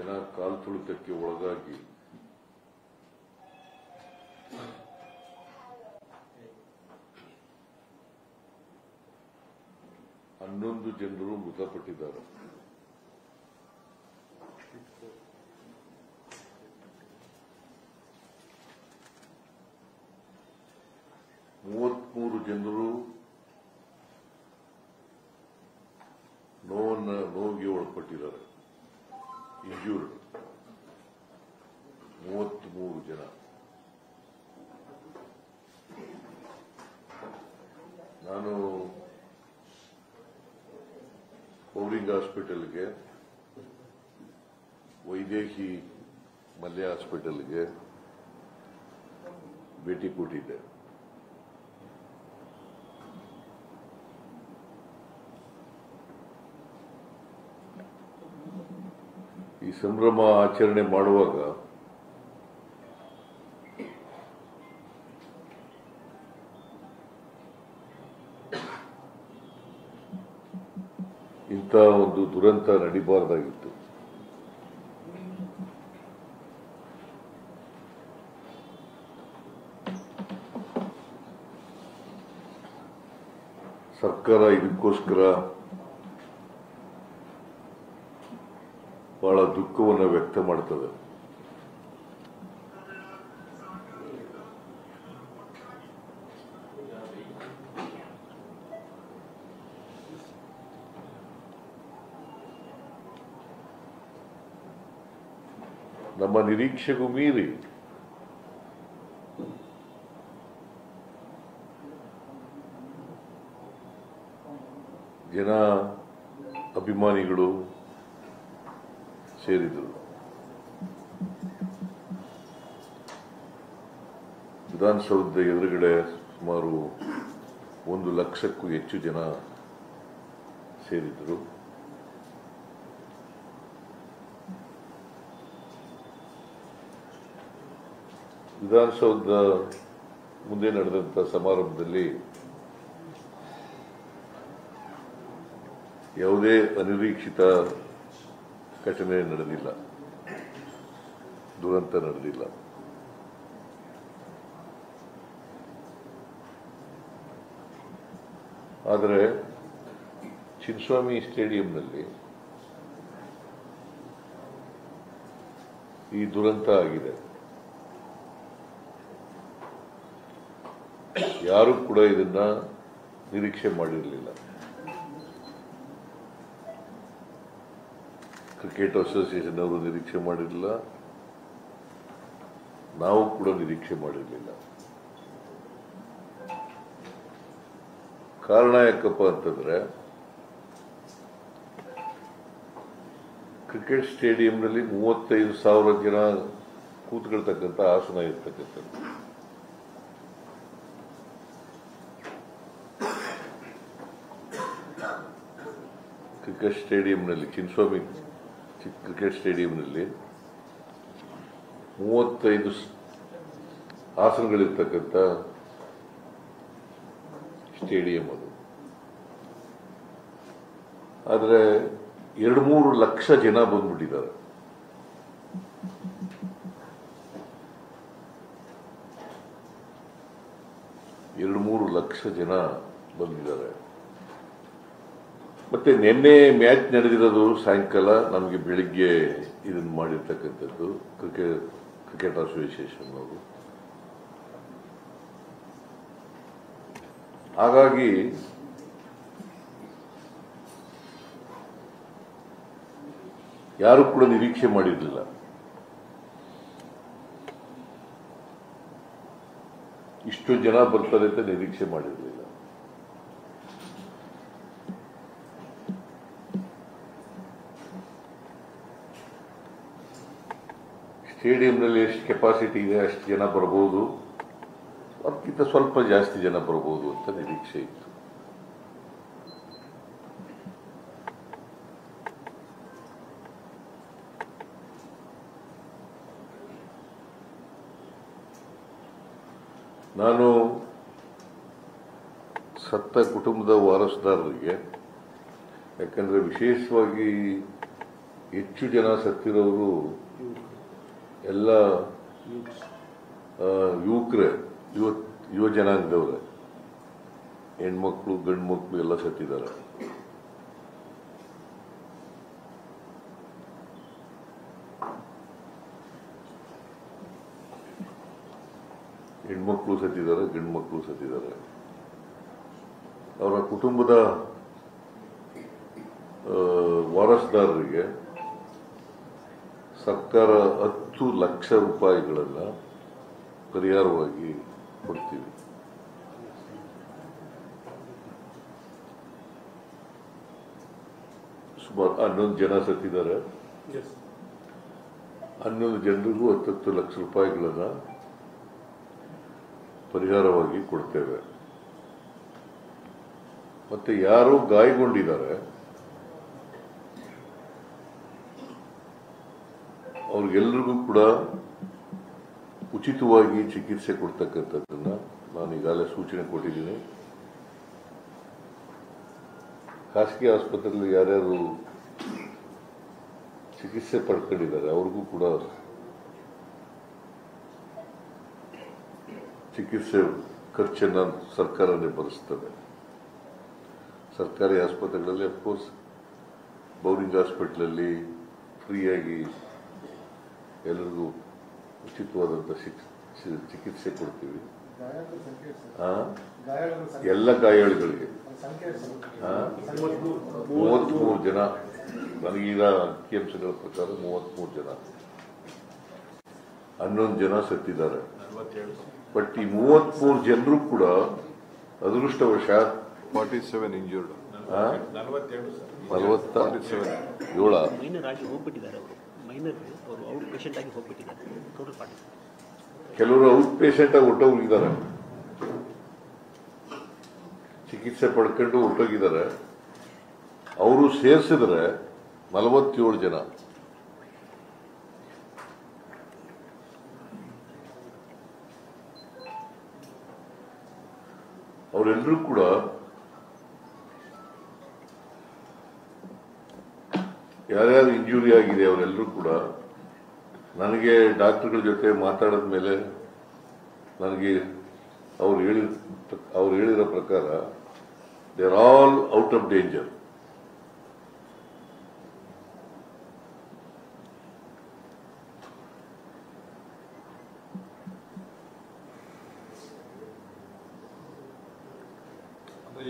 ಜನ ಕಾಲ್ತುಳಿತಕ್ಕೆ ಒಳಗಾಗಿ ಹನ್ನೊಂದು ಜನರು ಮೃತಪಟ್ಟಿದ್ದಾರೆ. ಮೂವತ್ಮೂರು ಜನರು ನೋವಿಗೆ ಒಳಪಟ್ಟಿದ್ದಾರೆ. ಇಂಜೂರ್ಡ್ 33 ಜನ. ನಾನು ಪೌರಿಂಗ್ ಹಾಸ್ಪಿಟಲ್ಗೆ, ವೈದೇಹಿ ಮಲ್ಯ ಹಾಸ್ಪಿಟಲ್ಗೆ ಭೇಟಿ ಕೊಟ್ಟಿದ್ದೆ. ಈ ಸಂಭ್ರಮ ಆಚರಣೆ ಮಾಡುವಾಗ ಇಂಥ ಒಂದು ದುರಂತ ನಡೀಬಾರದಾಗಿತ್ತು. ಸರ್ಕಾರ ಇದಕ್ಕೋಸ್ಕರ ಬಹಳ ದುಃಖವನ್ನು ವ್ಯಕ್ತ ಮಾಡ್ತದೆ. ನಮ್ಮ ನಿರೀಕ್ಷೆಗೂ ಮೀರಿ ಜನ ಅಭಿಮಾನಿಗಳು ಸೇರಿದರು. ವಿಧಾನಸೌಧದ ಎದುರುಗಡೆ ಸುಮಾರು 1 ಲಕ್ಷಕ್ಕೂ ಹೆಚ್ಚು ಜನ ಸೇರಿದರು. ವಿಧಾನಸೌಧದ ಮುಂದೆ ನಡೆದಂಥ ಸಮಾರಂಭದಲ್ಲಿ ಯಾವುದೇ ಅನಿರೀಕ್ಷಿತ ಘಟನೆ ನಡೆದಿಲ್ಲ, ದುರಂತ ನಡೆದಿಲ್ಲ. ಆದರೆ ಚಿನ್ನಸ್ವಾಮಿ ಸ್ಟೇಡಿಯಂನಲ್ಲಿ ಈ ದುರಂತ ಆಗಿದೆ. ಯಾರು ಕೂಡ ಇದನ್ನ ನಿರೀಕ್ಷೆ ಮಾಡಿರಲಿಲ್ಲ. ಕ್ರಿಕೆಟ್ ಅಸೋಸಿಯೇಷನ್ ಅವರು ನಿರೀಕ್ಷೆ ಮಾಡಿರಲಿಲ್ಲ, ನಾವು ಕೂಡ ನಿರೀಕ್ಷೆ ಮಾಡಿರಲಿಲ್ಲ. ಕಾರಣ ಯಾಕಪ್ಪ ಅಂತಂದ್ರೆ, ಕ್ರಿಕೆಟ್ ಸ್ಟೇಡಿಯಂನಲ್ಲಿ 35,000 ಜನ ಕೂತ್ಕೊಳ್ತಕ್ಕಂಥ ಆಸನ ಇರ್ತಕ್ಕಂಥದ್ದು. ಕ್ರಿಕೆಟ್ ಸ್ಟೇಡಿಯಂನಲ್ಲಿ, ಚಿನ್ನಸ್ವಾಮಿ ಕ್ರಿಕೆಟ್ ಸ್ಟೇಡಿಯಂನಲ್ಲಿ 35 ಆಸನಗಳಿರ್ತಕ್ಕಂಥ ಸ್ಟೇಡಿಯಂ ಅದು. ಆದರೆ 2-3 ಲಕ್ಷ ಜನ ಬಂದ್ಬಿಟ್ಟಿದ್ದಾರೆ. ಲಕ್ಷ ಜನ ಬಂದಿದ್ದಾರೆ. ಮತ್ತೆ ನಿನ್ನೆ ಮ್ಯಾಚ್ ನಡೆದಿರೋದು ಸಾಯಂಕಾಲ, ನಮಗೆ ಬೆಳಿಗ್ಗೆ ಇದನ್ನು ಮಾಡಿರ್ತಕ್ಕಂಥದ್ದು ಕ್ರಿಕೆಟ್ ಅಸೋಸಿಯೇಷನ್ ಅವರು. ಹಾಗಾಗಿ ಯಾರು ಕೂಡ ನಿರೀಕ್ಷೆ ಮಾಡಿರಲಿಲ್ಲ. ಇಷ್ಟು ಜನ ಬರ್ತಾರೆ ಅಂತ ನಿರೀಕ್ಷೆ ಮಾಡಿರಲಿಲ್ಲ. ಸ್ಟೇಡಿಯಂನಲ್ಲಿ ಎಷ್ಟು ಕೆಪಾಸಿಟಿ ಇದೆ ಅಷ್ಟು ಜನ ಬರಬಹುದು, ಅದಕ್ಕಿಂತ ಸ್ವಲ್ಪ ಜಾಸ್ತಿ ಜನ ಬರಬಹುದು ಅಂತ ನಿರೀಕ್ಷೆ ಇತ್ತು. ನಾನು ಸತ್ತ ಕುಟುಂಬದ ವಾರಸುದಾರರಿಗೆ, ಯಾಕಂದರೆ ವಿಶೇಷವಾಗಿ ಹೆಚ್ಚು ಜನ ಸತ್ತಿರೋರು ಎಲ್ಲ ಯುವಕರೇ, ಯುವ ಜನಾಂಗದವ್ರೆ. ಹೆಣ್ಮಕ್ಳು ಗಂಡು ಮಕ್ಕಳು ಎಲ್ಲ ಸತ್ತಿದ್ದಾರೆ. ಹೆಣ್ಮಕ್ಳು ಸತ್ತಿದ್ದಾರೆ, ಗಂಡು ಮಕ್ಕಳು ಸತ್ತಿದ್ದಾರೆ. ಅವರ ಕುಟುಂಬದ ವಾರಸುದಾರರಿಗೆ ಸರ್ಕಾರ 10 ಲಕ್ಷ ರೂಪಾಯಿಗಳನ್ನು ಪರಿಹಾರವಾಗಿ ಕೊಡ್ತೀವಿ. ಸುಮಾರು 11 ಜನ ಸತ್ತಿದ್ದಾರೆ. 11 ಜನರಿಗೂ 10 ಲಕ್ಷ ರೂಪಾಯಿಗಳನ್ನು ಪರಿಹಾರವಾಗಿ ಕೊಡ್ತೇವೆ. ಮತ್ತೆ ಯಾರು ಗಾಯಗೊಂಡಿದ್ದಾರೆ ಅವ್ರಿಗೆಲ್ಲರಿಗೂ ಕೂಡ ಉಚಿತವಾಗಿ ಚಿಕಿತ್ಸೆ ಕೊಡ್ತಕ್ಕಂಥದ್ದನ್ನ ನಾನು ಈಗಾಗಲೇ ಸೂಚನೆ ಕೊಟ್ಟಿದ್ದೀನಿ. ಖಾಸಗಿ ಆಸ್ಪತ್ರೆಯಲ್ಲಿ ಯಾರ್ಯಾರು ಚಿಕಿತ್ಸೆ ಪಡ್ಕೊಂಡಿದ್ದಾರೆ ಅವ್ರಿಗೂ ಕೂಡ ಚಿಕಿತ್ಸೆ ಖರ್ಚನ್ನು ಸರ್ಕಾರನೇ ಭರಿಸ್ತದೆ. ಸರ್ಕಾರಿ ಆಸ್ಪತ್ರೆಗಳಲ್ಲಿ ಅಫ್ಕೋರ್ಸ್ ಬೌರಿಂಗ್ ಹಾಸ್ಪಿಟ್ಲಲ್ಲಿ ಫ್ರೀಯಾಗಿ ಎಲ್ಲರಿಗೂ ಉಚಿತವಾದಂಥ ಚಿಕಿತ್ಸೆ ಕೊಡ್ತೀವಿ. ಎಲ್ಲ ಗಾಯಾಳುಗಳಿಗೆ 33 ಜನ, ನನಗೀಗ ಅಂಕಿಅಂಶಗಳ ಪ್ರಕಾರ 33 ಜನ, 11 ಜನ ಸತ್ತಿದ್ದಾರೆ. ಬಟ್ ಈ 33 ಜನರು ಕೂಡ ಅದೃಷ್ಟವಶಾತ್ 47 ಇಂಜೂರ್ಡ್, 47 ಮೈನರ್ ಆಗಿ ಹೋಗ್ಬಿಟ್ಟಿದ್ದಾರೆ. ಅವರು ಮೈನರ್ ಅವರು ಔಟ್ ಪೇಷಂಟ್ ಆಗಿ ಹೋಗ್ಬಿಟ್ಟಿದ್ದಾರೆ. ಟೋಟಲ್ ಪಾರ್ಟಿ ಕೆಲವರು ಔಟ್ ಪೇಷಂಟ್ ಆಗಿ ಹೊಟ್ಟೋಗಿದ್ದಾರೆ, ಚಿಕಿತ್ಸೆ ಪಡ್ಕೊಂಡು ಹೊಟ್ಟೋಗಿದ್ದಾರೆ. ಅವರು ಸೇರಿಸಿದ್ರೆ 47 ಜನ. ಅವರೆಲ್ಲರೂ ಕೂಡ ಯಾರ್ಯಾರು ಇಂಜುರಿ ಆಗಿದೆ ಅವರೆಲ್ಲರೂ ಕೂಡ ನನಗೆ ಡಾಕ್ಟರ್ಗಳ ಜೊತೆ ಮಾತಾಡಿದ ಮೇಲೆ ನನಗೆ ಅವ್ರು ಹೇಳಿರೋ ಪ್ರಕಾರ they are all out of danger.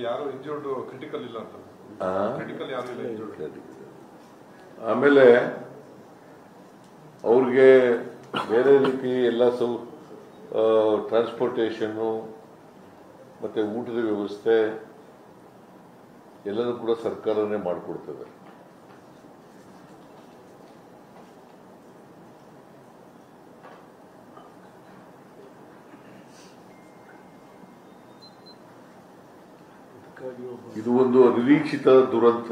ಯಾರು ಇಂಜೂರ್ಡ್ ಕ್ರಿಟಿಕಲ್ ಇಲ್ಲ ಅಂತ, ಕ್ರಿಟಿಕಲ್ ಯಾರು ಇಲ್ಲ ಇಂಜೂರ್ಡ್. ಆಮೇಲೆ ಅವ್ರಿಗೆ ಬೇರೆ ರೀತಿ ಎಲ್ಲ ಟ್ರಾನ್ಸ್ಪೋರ್ಟೇಷನ್ನು ಮತ್ತೆ ಊಟದ ವ್ಯವಸ್ಥೆ ಎಲ್ಲನೂ ಕೂಡ ಸರ್ಕಾರನೇ ಮಾಡಿಕೊಡ್ತದೆ. ಇದು ಒಂದು ಅನಿರೀಕ್ಷಿತ ದುರಂತ.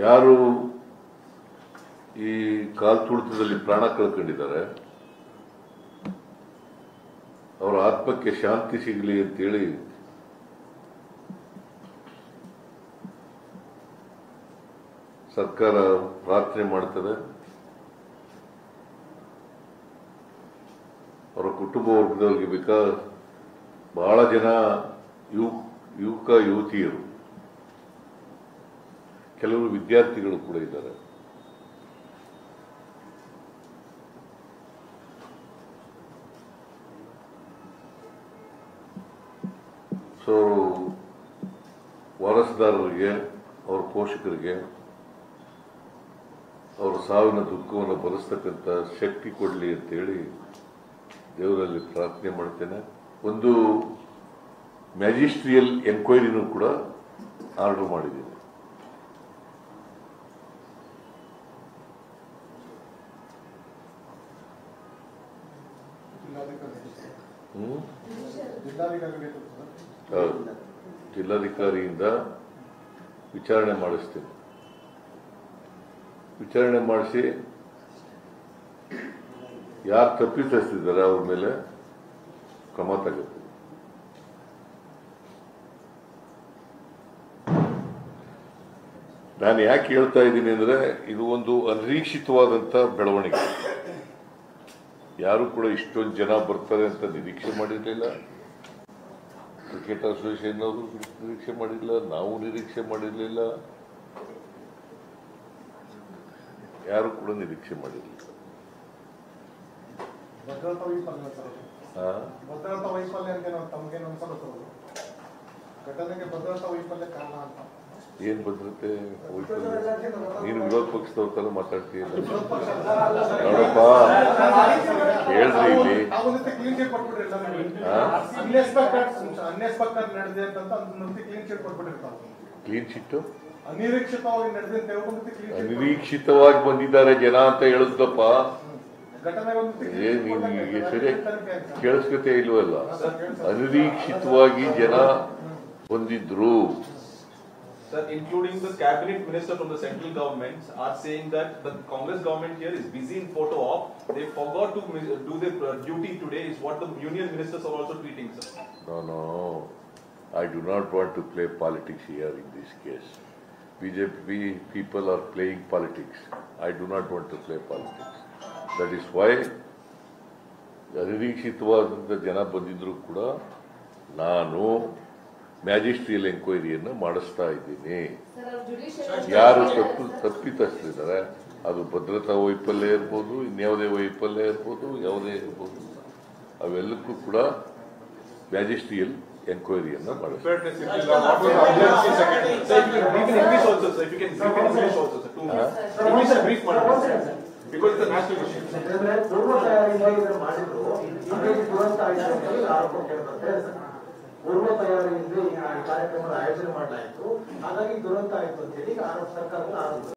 ಯಾರು ಈ ಕಾಲ್ತುಳಿತದಲ್ಲಿ ಪ್ರಾಣ ಕಳ್ಕೊಂಡಿದ್ದಾರೆ ಅವರ ಆತ್ಮಕ್ಕೆ ಶಾಂತಿ ಸಿಗಲಿ ಅಂತೇಳಿ ಸರ್ಕಾರ ಪ್ರಾರ್ಥನೆ ಮಾಡ್ತದೆ. ಅವರ ಕುಟುಂಬ ವರ್ಗದವರಿಗೆ ಬಹಳ ಜನ ಯುವಕ ಯುವತಿಯರು, ಕೆಲವರು ವಿದ್ಯಾರ್ಥಿಗಳು ಕೂಡ ಇದ್ದಾರೆ. ಸೊ ವಾರಸುದಾರರಿಗೆ, ಅವರ ಪೋಷಕರಿಗೆ ಅವರ ಸಾವಿನ ದುಃಖವನ್ನು ಭರಿಸ್ತಕ್ಕಂಥ ಶಕ್ತಿ ಕೊಡಲಿ ಅಂತೇಳಿ ದೇವರಲ್ಲಿ ಪ್ರಾರ್ಥನೆ ಮಾಡ್ತೇನೆ. ಒಂದು ಮ್ಯಾಜಿಸ್ಟ್ರಿಯಲ್ ಎನ್ಕ್ವೈರಿನೂ ಕೂಡ ಆರ್ಡರ್ ಮಾಡಿದ್ದೀನಿ. ಜಿಲ್ಲಾಧಿಕಾರಿಯಿಂದ ವಿಚಾರಣೆ ಮಾಡಿಸ್ತೀನಿ. ವಿಚಾರಣೆ ಮಾಡಿಸಿ ಯಾರು ತಪ್ಪಿತಸ್ಥರಿದ್ದಾರೆ ಅವ್ರ ಮೇಲೆ ಕ್ರಮ ತಗೋತೀವಿ. ನಾನು ಯಾಕೆ ಹೇಳ್ತಾ ಇದ್ದೀನಿ ಅಂದ್ರೆ ಇದು ಒಂದು ಅನಿರೀಕ್ಷಿತವಾದಂತ ಬೆಳವಣಿಗೆ. ಯಾರು ಕೂಡ ಇಷ್ಟೊಂದು ಜನ ಬರ್ತಾರೆ ಅಂತ ನಿರೀಕ್ಷೆ ಮಾಡಿರಲಿಲ್ಲ. ಕ್ರಿಕೆಟ್ ಅಸೋಸಿಯೇಷನ್ ಅವರು ನಿರೀಕ್ಷೆ ಮಾಡಿರಲಿಲ್ಲ, ನಾವು ನಿರೀಕ್ಷೆ ಮಾಡಿರಲಿಲ್ಲ, ಯಾರು ಕೂಡ ನಿರೀಕ್ಷೆ ಮಾಡಿರಲಿಲ್ಲ. ಭದ್ರತಾ ವೈಫಲ್ಯ ಅಂತ ತಮಗೇನು ಅನ್ಸಲ್ಲ ಸರ್? ಘಟನೆಗೆ ಭದ್ರತಾ ವೈಫಲ್ಯ ಕಾರಣ ಅಂತ. ಏನ್ ಭದ್ರತೆ ವೈಫಲ್ಯ? ನೀನು ವಿರೋಧ ಪಕ್ಷದವ್ರ ತರ ಮಾತಾಡ್ತೀಯ ನೋಡಪ್ಪ, ಹೇಳ್ರಿ ಇಲ್ಲಿ. ಕ್ಲೀನ್ ಚಿಟ್ಟು ಅನಿರೀಕ್ಷಿತವಾಗಿ ಬಂದಿದ್ದಾರೆ ಜನ ಅಂತ ಹೇಳುತ್ತಪ್ಪ. ಸರಿ ಕೇಳಿಸ್ಕತೆ ಇಲ್ವಲ್ಲ? ಅನಿರೀಕ್ಷಿತವಾಗಿ ಜನ ಬಂದಿದ್ರು. Sir, including the cabinet minister from the central government are saying that the Congress government here is busy in photo op. They forgot to do their duty today is what the union ministers are also tweeting, sir. No. I do not want to play politics here in this case. BJP people are playing politics. I do not want to play politics. That is why ಅನಿರೀಕ್ಷಿತವಾದಂಥ ಜನ ಬಂದಿದ್ರು ಕೂಡ ನಾನು magisterial ಎಂಕ್ವೈರಿಯನ್ನು ಮಾಡಿಸ್ತಾ ಇದ್ದೀನಿ. ಯಾರು ತಪ್ಪಿತಸ್ಥರಿದ್ದಾರೆ, ಅದು ಭದ್ರತಾ ವೈಫಲ್ಯ ಇರ್ಬೋದು, ಇನ್ಯಾವುದೇ ವೈಫಲ್ಯ ಇರ್ಬೋದು, ಯಾವುದೇ ಇರ್ಬೋದು, ಅವೆಲ್ಲಕ್ಕೂ ಕೂಡ ಮ್ಯಾಜಿಸ್ಟ್ರಿಯಲ್ ಎಂಕ್ವೈರಿಯನ್ನು ಮಾಡಿಸ್ತಾರೆ. Because it's a national issue. ಪೂರ್ವ ತಯಾರಿಯಿಂದ ಈ ಕಾರ್ಯಕ್ರಮದ ಆಯೋಜನೆ ಮಾಡಲಾಯಿತು, ಹಾಗಾಗಿ ದುರಂತ ಆಯಿತು ಅಂತೇಳಿ ಸರ್ಕಾರದ ಆರೋಪ.